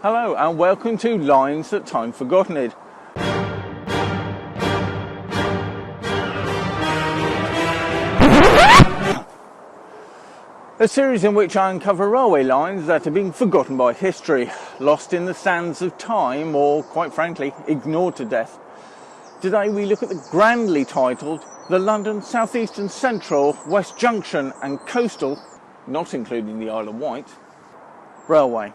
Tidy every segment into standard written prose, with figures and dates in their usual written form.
Hello and welcome to Lines That Time Forgottened. A series in which I uncover railway lines that have been forgotten by history, lost in the sands of time, or quite frankly, ignored to death. Today we look at the grandly titled the London South Eastern Central, West Junction and Coastal, not including the Isle of Wight, Railway.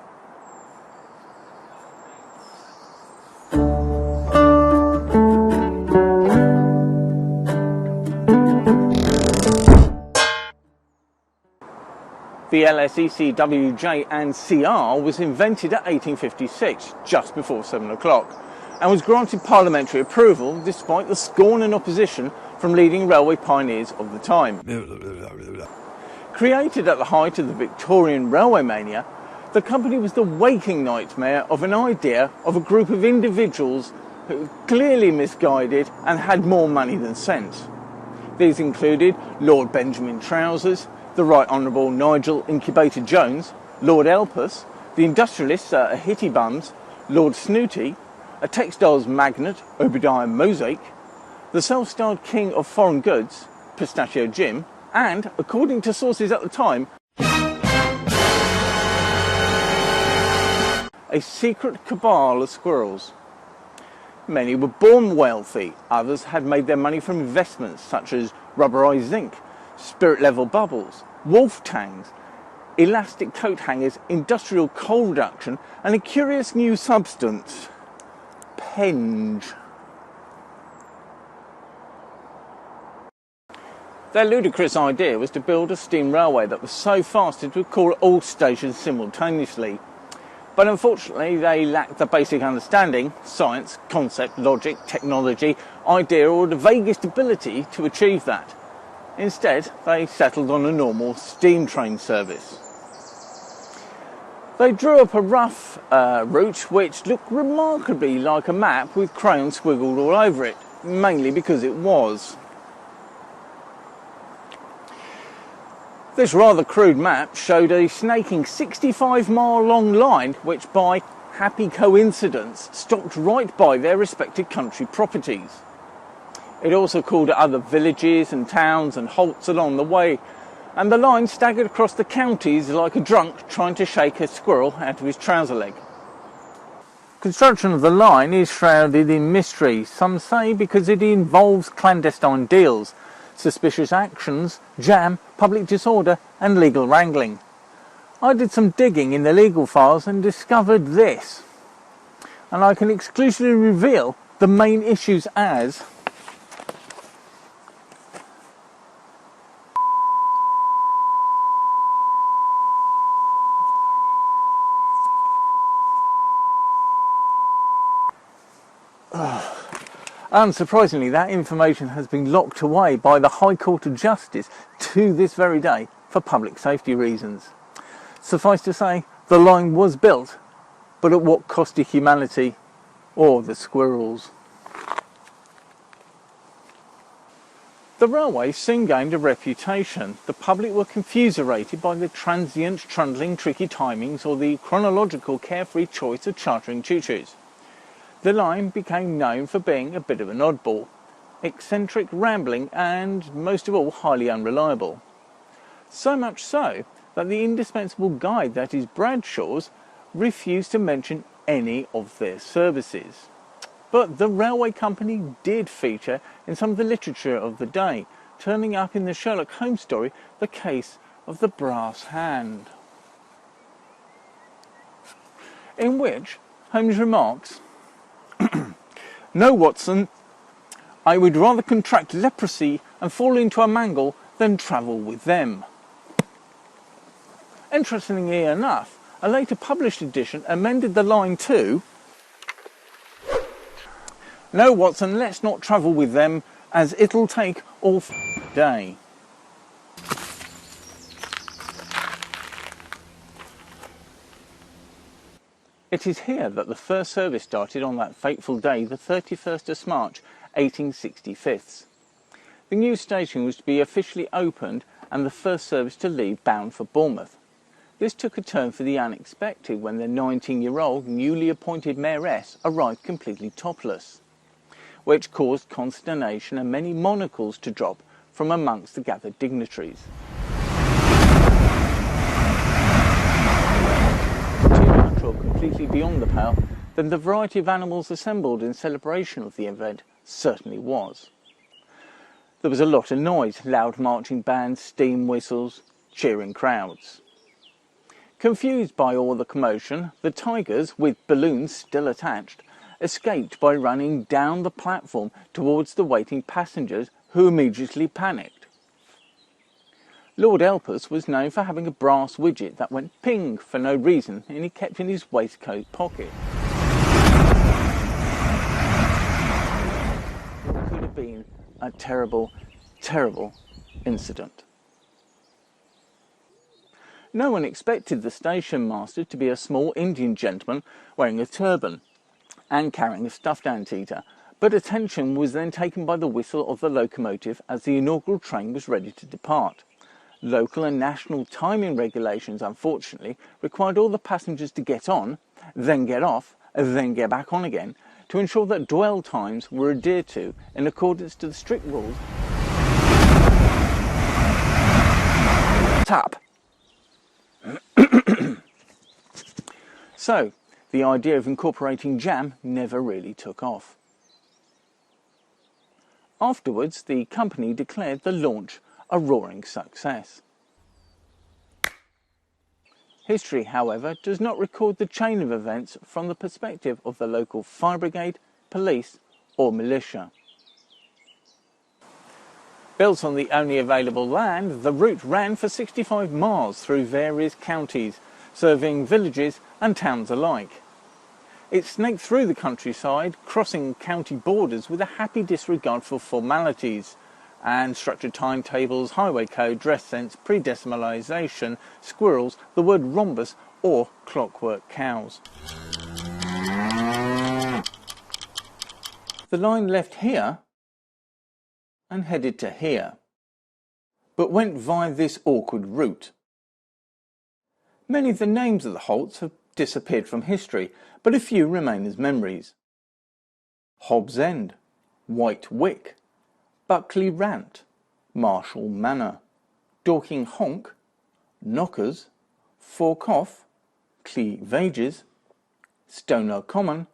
The LSEC-WJ and CR was invented at 1856, just before 7 o'clock, and was granted parliamentary approval despite the scorn and opposition from leading railway pioneers of the time. Created at the height of the Victorian railway mania, the company was the waking nightmare of an idea of a group of individuals who were clearly misguided and had more money than sense. These included Lord Benjamin Trousers, the Right Honourable Nigel Incubator Jones, Lord Elpus, the industrialist Sir Ahiti Bums, Lord Snooty, a textiles magnate Obadiah Mosaic, the self-styled king of foreign goods, Pistachio Jim, and, according to sources at the time, a secret cabal of squirrels. Many were born wealthy, others had made their money from investments such as rubberized zinc, spirit level bubbles, wolf tangs, elastic coat hangers, industrial coal reduction, and a curious new substance, penge. Their ludicrous idea was to build a steam railway that was so fast it would call all stations simultaneously. But unfortunately they lacked the basic understanding, science, concept, logic, technology, idea, or the vaguest ability to achieve that. Instead, they settled on a normal steam train service. They drew up a rough route which looked remarkably like a map with crayons squiggled all over it, mainly because it was. This rather crude map showed a snaking 65-mile-long line which, by happy coincidence, stopped right by their respective country properties. It also called at other villages and towns and halts along the way, and the line staggered across the counties like a drunk trying to shake a squirrel out of his trouser leg. Construction of the line is shrouded in mystery, some say because it involves clandestine deals, suspicious actions, jam, public disorder and legal wrangling. I did some digging in the legal files and discovered this, and I can exclusively reveal the main issues as unsurprisingly, that information has been locked away by the High Court of Justice to this very day for public safety reasons. Suffice to say, the line was built, but at what cost to humanity or the squirrels? The railway soon gained a reputation. The public were confuserated by the transient, trundling, tricky timings or the chronological, carefree choice of chartering choo-choos. The line became known for being a bit of an oddball, eccentric, rambling and, most of all, highly unreliable. So much so that the indispensable guide, that is Bradshaw's, refused to mention any of their services. But the railway company did feature in some of the literature of the day, turning up in the Sherlock Holmes story, The Case of the Brass Hand, in which Holmes remarks, "No, Watson, I would rather contract leprosy and fall into a mangle than travel with them." Interestingly enough, a later published edition amended the line to, "No, Watson, let's not travel with them, as it'll take all day." It is here that the first service started on that fateful day, the 31st of March, 1865. The new station was to be officially opened and the first service to leave bound for Bournemouth. This took a turn for the unexpected when the 19-year-old newly appointed mayoress arrived completely topless, which caused consternation and many monocles to drop from amongst the gathered dignitaries. Too much or completely beyond the pale, then the variety of animals assembled in celebration of the event certainly was. There was a lot of noise, loud marching bands, steam whistles, cheering crowds. Confused by all the commotion, the tigers, with balloons still attached, escaped by running down the platform towards the waiting passengers, who immediately panicked. Lord Elpis was known for having a brass widget that went ping for no reason, and he kept in his waistcoat pocket. It could have been a terrible, terrible incident. No one expected the station master to be a small Indian gentleman wearing a turban and carrying a stuffed anteater, but attention was then taken by the whistle of the locomotive as the inaugural train was ready to depart. Local and national timing regulations, unfortunately, required all the passengers to get on, then get off, then get back on again, to ensure that dwell times were adhered to in accordance to the strict rules. Tap. So, the idea of incorporating jam never really took off. Afterwards, the company declared the launch a roaring success. History, however, does not record the chain of events from the perspective of the local fire brigade, police or militia. Built on the only available land, the route ran for 65 miles through various counties, serving villages and towns alike. It snaked through the countryside, crossing county borders with a happy disregard for formalities and structured timetables, highway code, dress sense, pre-decimalisation, squirrels, the word rhombus or clockwork cows. The line left here and headed to here, but went via this awkward route. Many of the names of the halts have disappeared from history, but a few remain as memories. Hobbs End, Whitewick, Buckley Rant, Marshall Manor, Dorking Honk, Knockers, Fork Off, Cleavages, Stoner Common,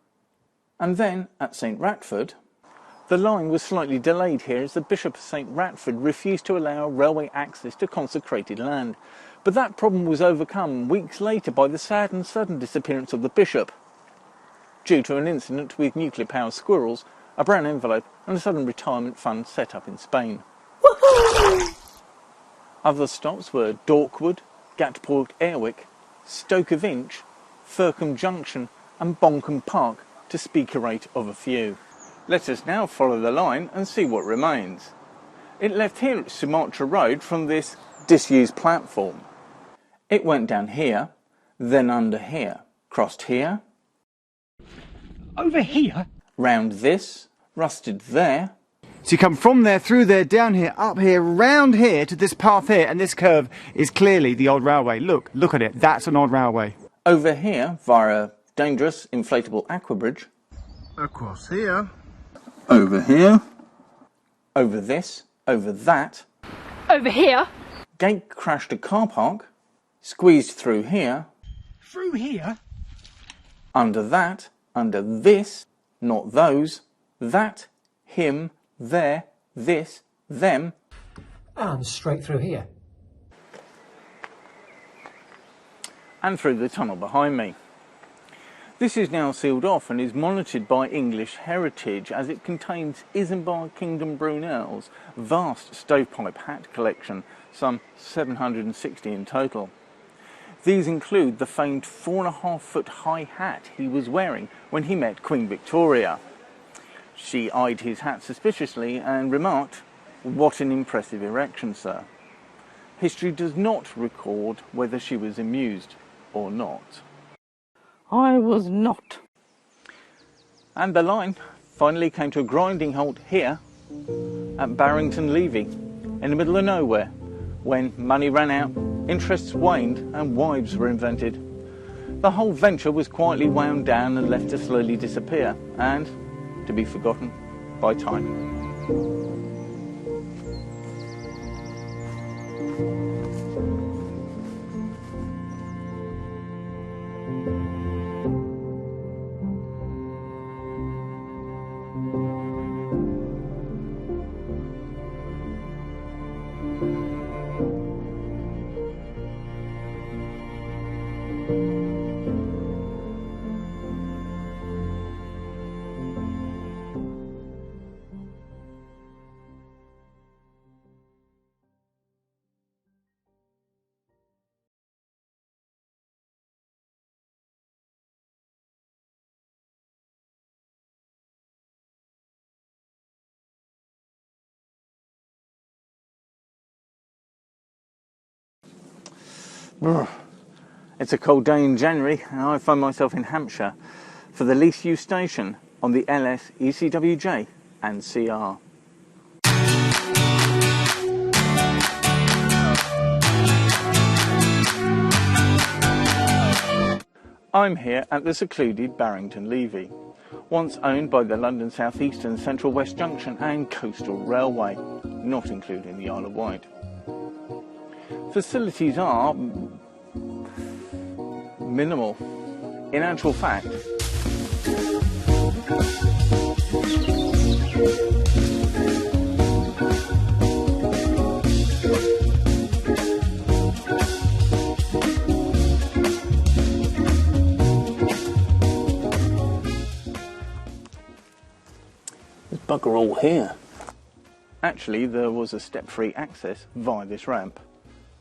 and then at St Ratford. The line was slightly delayed here as the Bishop of St Ratford refused to allow railway access to consecrated land, but that problem was overcome weeks later by the sad and sudden disappearance of the Bishop, due to an incident with nuclear powered squirrels, a brown envelope and a sudden retirement fund set up in Spain. Other stops were Dorkwood, Gatport Airwick, Stoke-of-Inch, Firkham Junction and Bonkham Park, to speak a rate of a few. Let us now follow the line and see what remains. It left here at Sumatra Road from this disused platform. It went down here, then under here, crossed here, over here, round this, rusted there. so you come from there, through there, down here, up here, round here to this path here, and this curve is clearly the old railway. Look at it, that's an old railway. Over here via a dangerous inflatable aquabridge. Across here. Over here. Over this, over that. Over here. Gate crashed a car park. Squeezed through here. Through here? Under that, under this, not those, that, him, there, this, them. And straight through here. And through the tunnel behind me. This is now sealed off and is monitored by English Heritage as it contains Isambard Kingdom Brunel's vast stovepipe hat collection, some 760 in total. These include the famed 4.5-foot high hat he was wearing when he met Queen Victoria. She eyed his hat suspiciously and remarked, "What an impressive erection, sir." History does not record whether she was amused or not. I was not. And the line finally came to a grinding halt here at Barrington Levy, in the middle of nowhere, when money ran out Interests waned and wives were invented. The whole venture was quietly wound down and left to slowly disappear and to be forgotten by time. It's a cold day in January and I find myself in Hampshire for the lease use station on the LS, ECWJ and CR. I'm here at the secluded Barrington Levy, once owned by the London South Eastern Central West Junction and Coastal Railway, not including the Isle of Wight. Facilities are minimal. In actual fact, there's bugger all here. Actually, there was a step-free access via this ramp,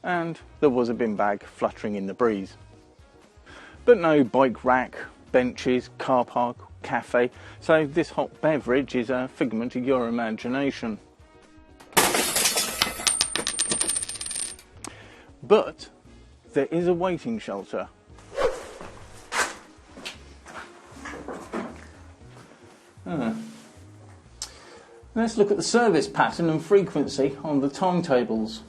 and there was a bin bag fluttering in the breeze. But no bike rack, benches, car park, cafe, so this hot beverage is a figment of your imagination. But there is a waiting shelter. Let's look at the service pattern and frequency on the timetables.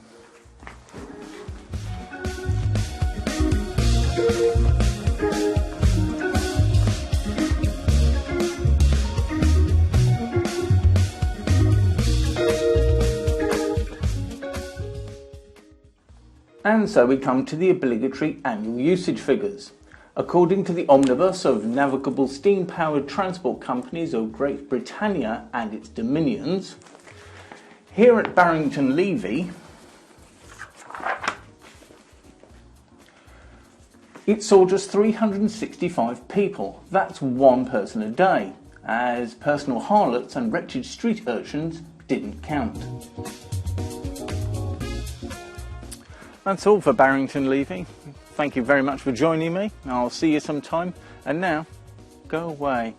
And so we come to the obligatory annual usage figures. According to the Omnibus of Navigable Steam-Powered Transport Companies of Great Britannia and its Dominions, here at Barrington Levy, it saw just 365 people. That's one person a day, as personal harlots and wretched street urchins didn't count. That's all for Barrington Levy. Thank you very much for joining me. I'll see you sometime. And now, go away.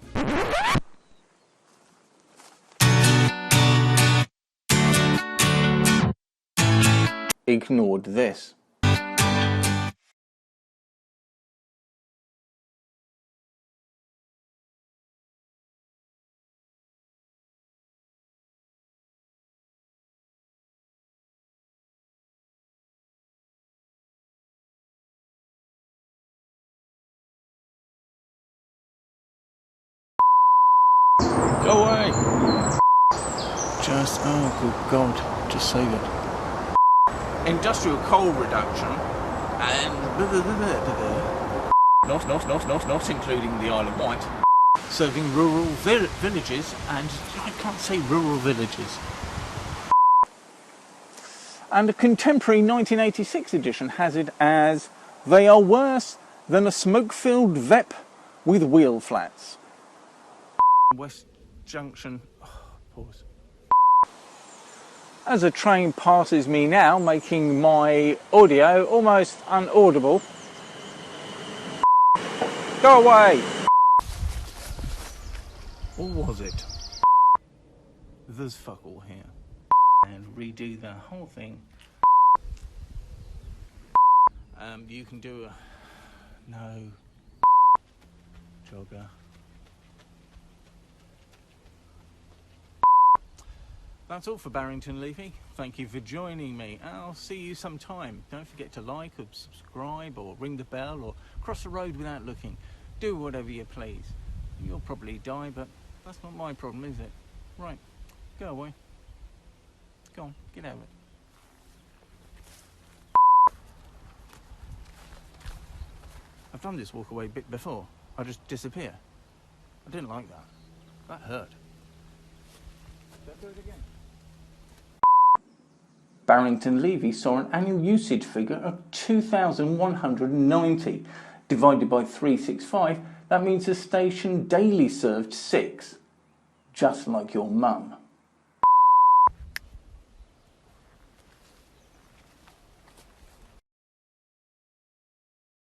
Ignored this. Go away! Just, oh good God, just save it. Industrial coal reduction and not including the Isle of Wight. Serving rural villages and I can't say rural villages. And a contemporary 1986 edition has it as they are worse than a smoke-filled VEP with wheel flats. West Junction. Pause. As a train passes me now, making my audio almost unaudible. Go away! Or was it? There's fuck all here. And redo the whole thing. You can do a no jogger. That's all for Barrington Levy. Thank you for joining me. I'll see you sometime. Don't forget to like or subscribe or ring the bell or cross the road without looking. Do whatever you please. You'll probably die, but that's not my problem, is it? Right, go away. Go on, get out of it. I've done this walk away bit before. I just disappear. I didn't like that. That hurt. Don't do it again. Barrington Levy saw an annual usage figure of 2,190. Divided by 365, that means the station daily served 6. Just like your mum.